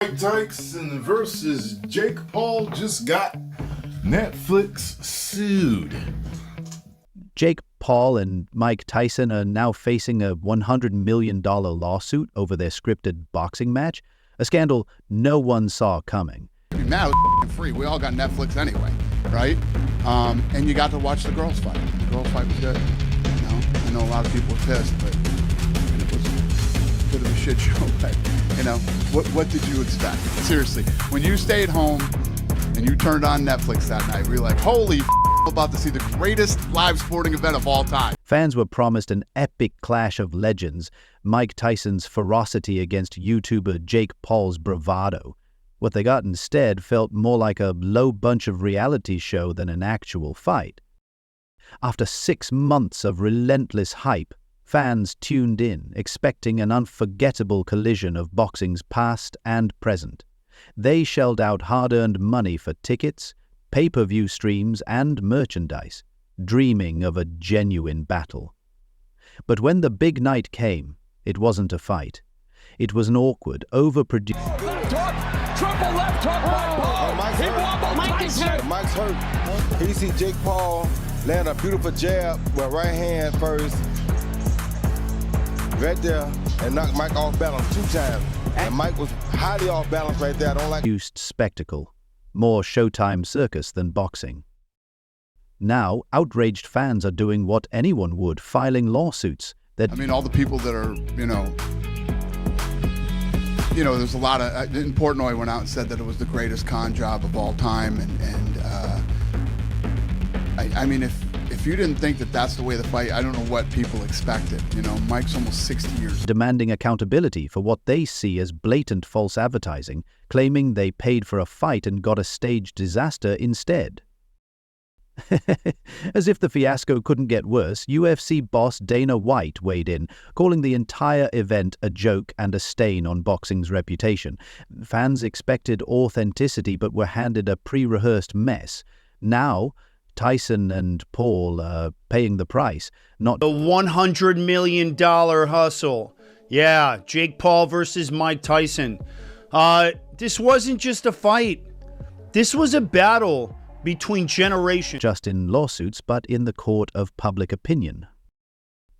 Mike Tyson versus Jake Paul just got Netflix sued. Jake Paul and Mike Tyson are now facing a $100 million lawsuit over their scripted boxing match, a scandal no one saw coming. Now it's free. We all got Netflix anyway, right? And you got to watch the girls fight. The girls fight was good. You know, I know a lot of people were pissed, but it was a bit of a shit show. But, you know, what did you expect? Seriously, when you stayed home and you turned on Netflix that night, we were like, holy I'm about to see the greatest live sporting event of all time. Fans were promised an epic clash of legends, Mike Tyson's ferocity against YouTuber Jake Paul's bravado. What they got instead felt more like a low bunch of reality show than an actual fight. After 6 months of relentless hype, fans tuned in, expecting an unforgettable collision of boxing's past and present. They shelled out hard-earned money for tickets, pay-per-view streams, and merchandise, dreaming of a genuine battle. But when the big night came, it wasn't a fight. It was an awkward, overproduced... Left hook, triple left hook by Paul. He wobbled Tyson. Mike's hurt. He see Jake Paul land a beautiful jab with right hand first, right there, and knock Mike off balance 2 times. And Mike was highly off balance right there. I don't like spectacle, more Showtime circus than boxing. Now, outraged fans are doing what anyone would, filing lawsuits. I mean, all the people that are, you know, there's a lot of, in Portnoy went out and said that it was the greatest con job of all time. I mean, if you didn't think that that's the way the fight, I don't know what people expected. You know, Mike's almost 60 years. Demanding accountability for what they see as blatant false advertising, claiming they paid for a fight and got a staged disaster instead. As if the fiasco couldn't get worse, UFC boss Dana White weighed in, calling the entire event a joke and a stain on boxing's reputation. Fans expected authenticity but were handed a pre-rehearsed mess. Now, Tyson and Paul are paying the price, not the $100 million hustle. Yeah, Jake Paul versus Mike Tyson. This wasn't just a fight. This was a battle between generations. Just in lawsuits, but in the court of public opinion.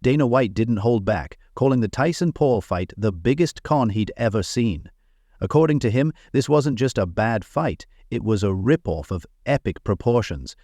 Dana White didn't hold back, calling the Tyson-Paul fight the biggest con he'd ever seen. According to him, this wasn't just a bad fight, it was a rip-off of epic proportions.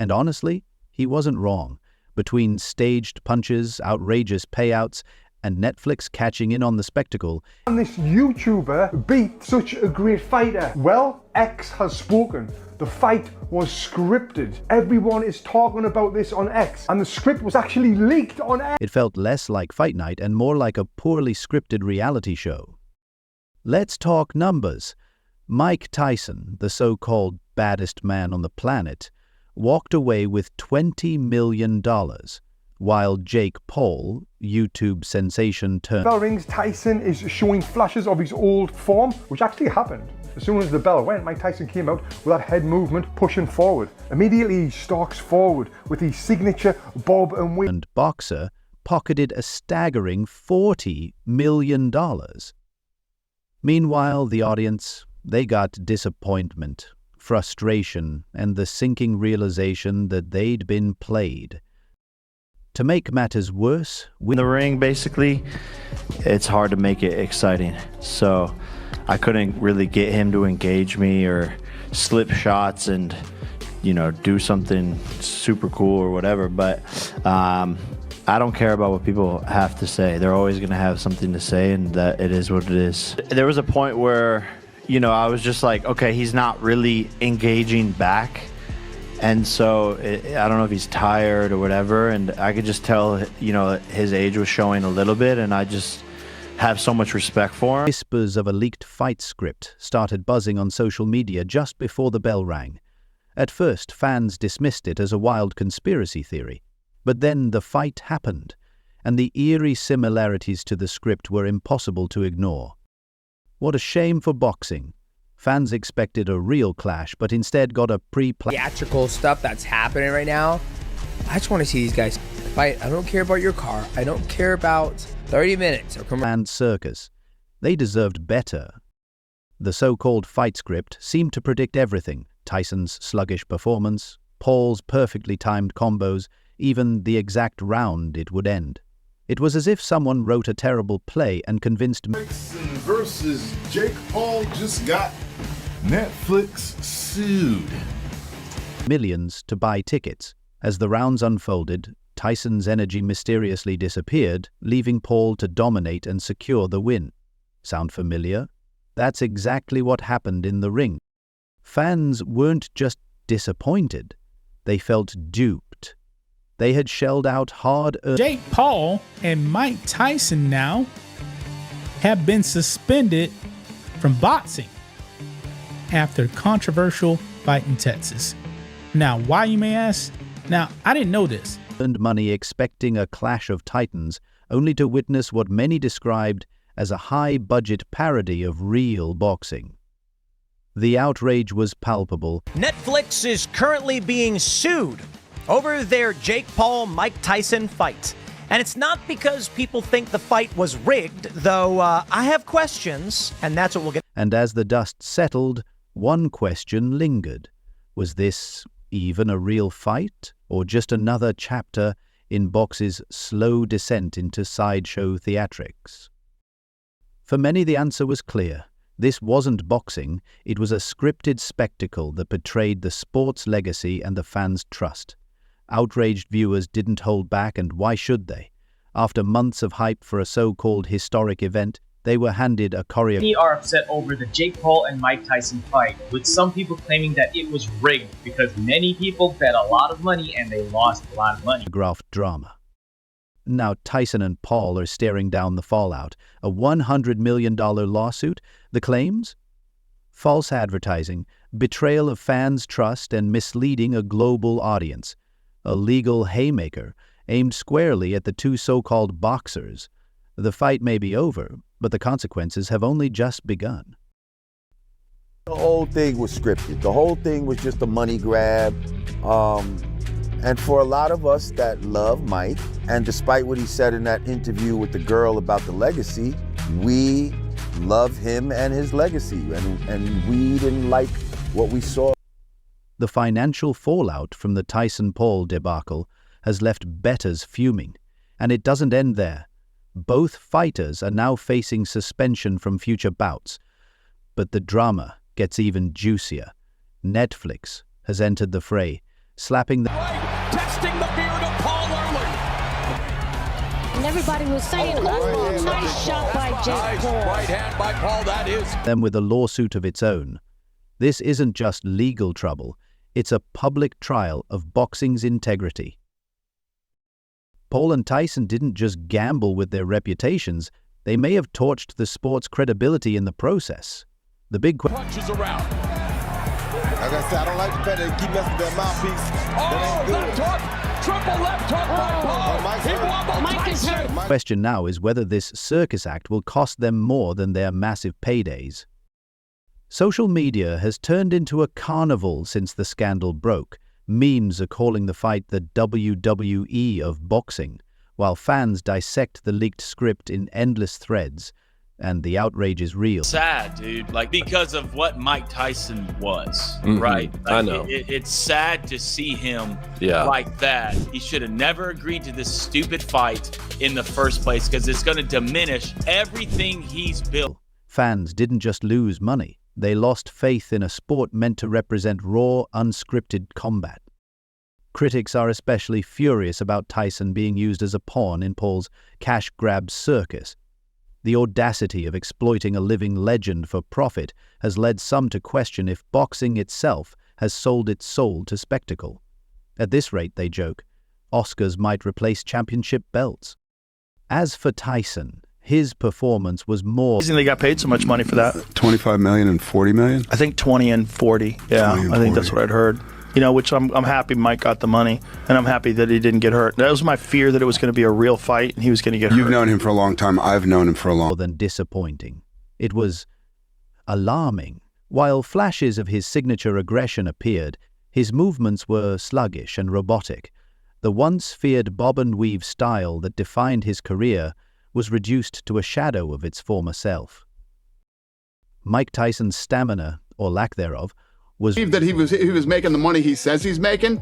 And honestly, he wasn't wrong. Between staged punches, outrageous payouts, and Netflix catching in on the spectacle. And this YouTuber beat such a great fighter. Well, X has spoken. The fight was scripted. Everyone is talking about this on X, and the script was actually leaked on X. It felt less like Fight Night and more like a poorly scripted reality show. Let's talk numbers. Mike Tyson, the so-called baddest man on the planet, walked away with $20 million, while Jake Paul, YouTube sensation turned... Bell rings, Tyson is showing flashes of his old form, which actually happened. As soon as the bell went, Mike Tyson came out with that head movement pushing forward. Immediately he stalks forward with his signature bob and weave. And boxer pocketed a staggering $40 million. Meanwhile, the audience, they got disappointment, frustration, and the sinking realization that they'd been played. To make matters worse, in the ring, basically, it's hard to make it exciting. So I couldn't really get him to engage me or slip shots and, do something super cool or whatever. But I don't care about what people have to say. They're always going to have something to say, and that it is what it is. There was a point where, I was just like, okay, he's not really engaging back. And so I don't know if he's tired or whatever, and I could just tell, his age was showing a little bit, and I just have so much respect for him. Whispers of a leaked fight script started buzzing on social media just before the bell rang. At first, fans dismissed it as a wild conspiracy theory, but then the fight happened, and the eerie similarities to the script were impossible to ignore. What a shame for boxing. Fans expected a real clash, but instead got a theatrical stuff that's happening right now. I just want to see these guys fight. I don't care about your car. I don't care about 30 minutes or and circus. They deserved better. The so-called fight script seemed to predict everything: Tyson's sluggish performance, Paul's perfectly timed combos, even the exact round it would end. It was as if someone wrote a terrible play and convinced Tyson versus Jake Paul just got Netflix sued. millions to buy tickets. As the rounds unfolded, Tyson's energy mysteriously disappeared, leaving Paul to dominate and secure the win. Sound familiar? That's exactly what happened in the ring. Fans weren't just disappointed, they felt duped. They had shelled out hard-earned... Jake Paul and Mike Tyson now have been suspended from boxing after a controversial fight in Texas. Now, why, you may ask? Now, I didn't know this. ...earned money expecting a clash of titans, only to witness what many described as a high-budget parody of real boxing. The outrage was palpable. Netflix is currently being sued over their Jake Paul-Mike Tyson fight. And it's not because people think the fight was rigged, though I have questions, and that's what we'll get. And as the dust settled, one question lingered. Was this even a real fight, or just another chapter in box's slow descent into sideshow theatrics? For many, the answer was clear. This wasn't boxing, it was a scripted spectacle that betrayed the sport's legacy and the fans' trust. Outraged viewers didn't hold back, and why should they? After months of hype for a so-called historic event, they were handed a choreographed... Many are upset over the Jake Paul and Mike Tyson fight, with some people claiming that it was rigged because many people bet a lot of money and they lost a lot of money. Drama. Now Tyson and Paul are staring down the fallout. A $100 million lawsuit? The claims? False advertising, betrayal of fans' trust, and misleading a global audience. A legal haymaker aimed squarely at the two so-called boxers. The fight may be over, but the consequences have only just begun. The whole thing was scripted. The whole thing was just a money grab. And for a lot of us that love Mike, and despite what he said in that interview with the girl about the legacy, we love him and his legacy, and we didn't like what we saw. The financial fallout from the Tyson-Paul debacle has left bettors fuming, and it doesn't end there. Both fighters are now facing suspension from future bouts. But the drama gets even juicier. Netflix has entered the fray, slapping the... Testing the beard of Paul early. And everybody was saying, oh, nice shot by Jake Paul. Right hand by Paul, that is. ...them with a lawsuit of its own. This isn't just legal trouble. It's a public trial of boxing's integrity. Paul and Tyson didn't just gamble with their reputations, they may have torched the sport's credibility in the process. The big question... Punches around. Like I said, I don't like the fact that they keep messing with their mouthpiece. Oh, left hook! Triple left hook by Paul. He wobbled Mike is hurt. The question now is whether this circus act will cost them more than their massive paydays. Social media has turned into a carnival since the scandal broke. Memes are calling the fight the WWE of boxing, while fans dissect the leaked script in endless threads, and the outrage is real. Sad, dude. Like, because of what Mike Tyson was, right? Like, I know. It's sad to see him like that. He should have never agreed to this stupid fight in the first place, because it's going to diminish everything he's built. Fans didn't just lose money. They lost faith in a sport meant to represent raw, unscripted combat. Critics are especially furious about Tyson being used as a pawn in Paul's cash grab circus. The audacity of exploiting a living legend for profit has led some to question if boxing itself has sold its soul to spectacle. At this rate, they joke, Oscars might replace championship belts. As for Tyson, his performance was more... They got paid so much money for that. 25 million and 40 million? I think 20 and 40. Yeah, 20 and I think 40. that's what I'd heard. You know, which I'm happy Mike got the money, and I'm happy that he didn't get hurt. That was my fear, that it was going to be a real fight and he was going to get hurt. You've known him for a long time. I've known him for a long... More than disappointing. It was alarming. While flashes of his signature aggression appeared, his movements were sluggish and robotic. The once feared bob and weave style that defined his career was reduced to a shadow of its former self. Mike Tyson's stamina, or lack thereof, was that he was making the money he says he's making.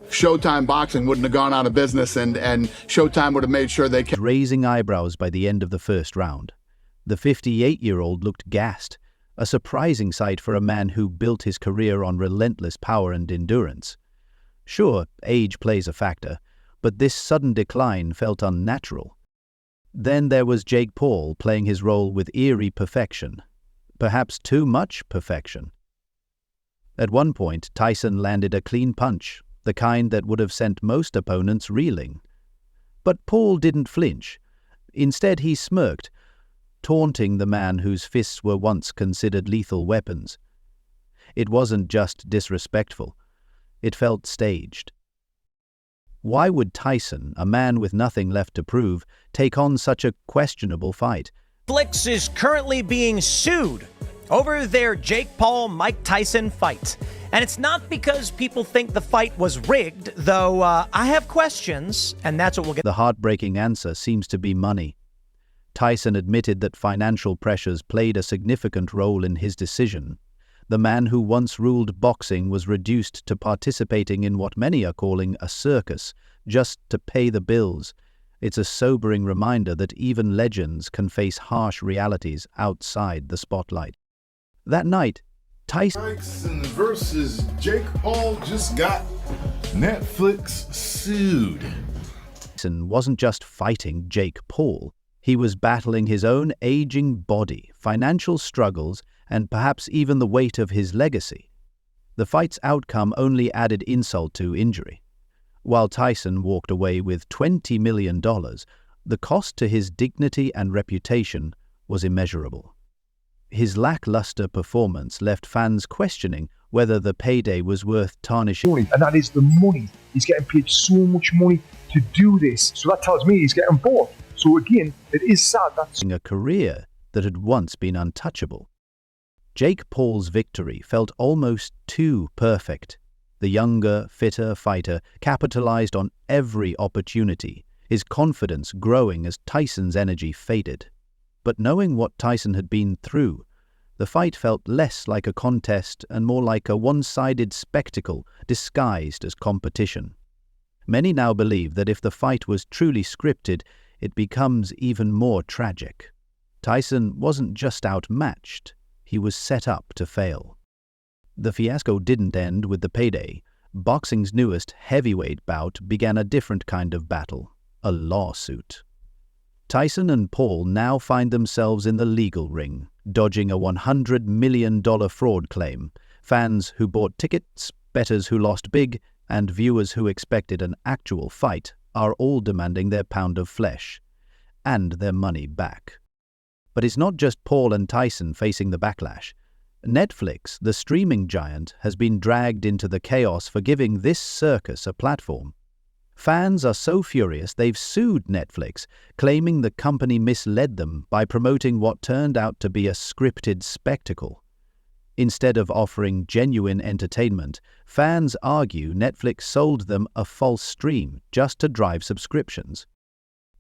Showtime Boxing wouldn't have gone out of business, and Showtime would have made sure they kept raising eyebrows by the end of the first round. The 58-year-old looked gassed, a surprising sight for a man who built his career on relentless power and endurance. Sure, age plays a factor, but this sudden decline felt unnatural. Then there was Jake Paul playing his role with eerie perfection, perhaps too much perfection. At one point, Tyson landed a clean punch, the kind that would have sent most opponents reeling. But Paul didn't flinch. Instead, he smirked, taunting the man whose fists were once considered lethal weapons. It wasn't just disrespectful. It felt staged. Why would Tyson, a man with nothing left to prove, take on such a questionable fight? Netflix is currently being sued over their Jake Paul-Mike Tyson fight. And it's not because people think the fight was rigged, though I have questions, and that's what we'll get. The heartbreaking answer seems to be money. Tyson admitted that financial pressures played a significant role in his decision. The man who once ruled boxing was reduced to participating in what many are calling a circus, just to pay the bills. It's a sobering reminder that even legends can face harsh realities outside the spotlight. That night, Tyson versus Jake Paul just got Netflix sued. Tyson wasn't just fighting Jake Paul. He was battling his own aging body, financial struggles, and perhaps even the weight of his legacy. The fight's outcome only added insult to injury. While Tyson walked away with $20 million, the cost to his dignity and reputation was immeasurable. His lackluster performance left fans questioning whether the payday was worth tarnishing. And that is the money. He's getting paid so much money to do this. So that tells me he's getting bored. So again, it is sad that's a career that had once been untouchable. Jake Paul's victory felt almost too perfect. The younger, fitter fighter capitalized on every opportunity, his confidence growing as Tyson's energy faded. But knowing what Tyson had been through, the fight felt less like a contest and more like a one-sided spectacle disguised as competition. Many now believe that if the fight was truly scripted, it becomes even more tragic. Tyson wasn't just outmatched, he was set up to fail. The fiasco didn't end with the payday. Boxing's newest heavyweight bout began a different kind of battle, a lawsuit. Tyson and Paul now find themselves in the legal ring, dodging a $100 million fraud claim. Fans who bought tickets, bettors who lost big, and viewers who expected an actual fight are all demanding their pound of flesh and their money back. But it's not just Paul and Tyson facing the backlash. Netflix, the streaming giant, has been dragged into the chaos for giving this circus a platform. Fans are so furious they've sued Netflix, claiming the company misled them by promoting what turned out to be a scripted spectacle. Instead of offering genuine entertainment, fans argue Netflix sold them a false stream just to drive subscriptions.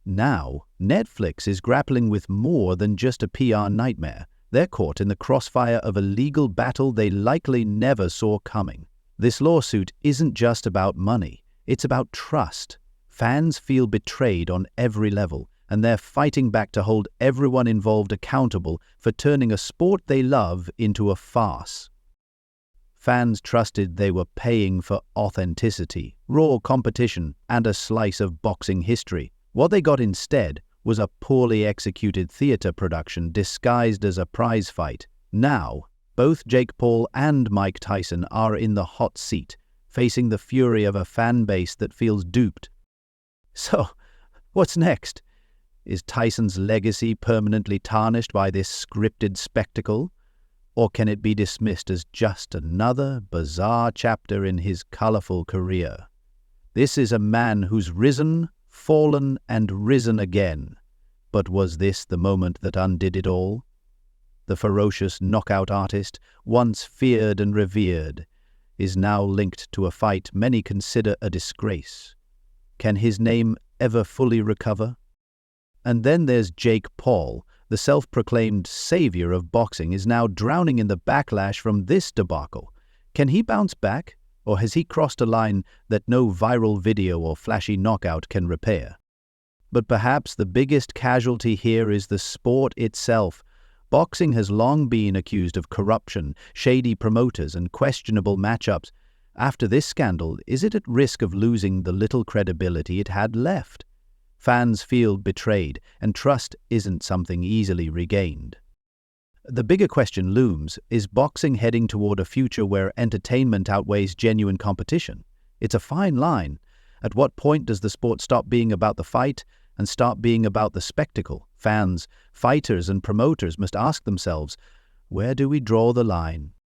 Now, Netflix is grappling with more than just a PR nightmare. They're caught in the crossfire of a legal battle they likely never saw coming. This lawsuit isn't just about money. It's about trust. Fans feel betrayed on every level, and they're fighting back to hold everyone involved accountable for turning a sport they love into a farce. Fans trusted they were paying for authenticity, raw competition, and a slice of boxing history. What they got instead was a poorly executed theater production disguised as a prize fight. Now, both Jake Paul and Mike Tyson are in the hot seat, facing the fury of a fan base that feels duped. So, what's next? Is Tyson's legacy permanently tarnished by this scripted spectacle? Or can it be dismissed as just another bizarre chapter in his colorful career? This is a man who's risen, fallen, and risen again. But was this the moment that undid it all? The ferocious knockout artist, once feared and revered, is now linked to a fight many consider a disgrace. Can his name ever fully recover? And then there's Jake Paul, the self-proclaimed savior of boxing, is now drowning in the backlash from this debacle. Can he bounce back, or has he crossed a line that no viral video or flashy knockout can repair? But perhaps the biggest casualty here is the sport itself. Boxing has long been accused of corruption, shady promoters, and questionable matchups. After this scandal, is it at risk of losing the little credibility it had left? Fans feel betrayed, and trust isn't something easily regained. The bigger question looms: is boxing heading toward a future where entertainment outweighs genuine competition? It's a fine line. At what point does the sport stop being about the fight and start being about the spectacle? Fans, fighters, and promoters must ask themselves, where do we draw the line?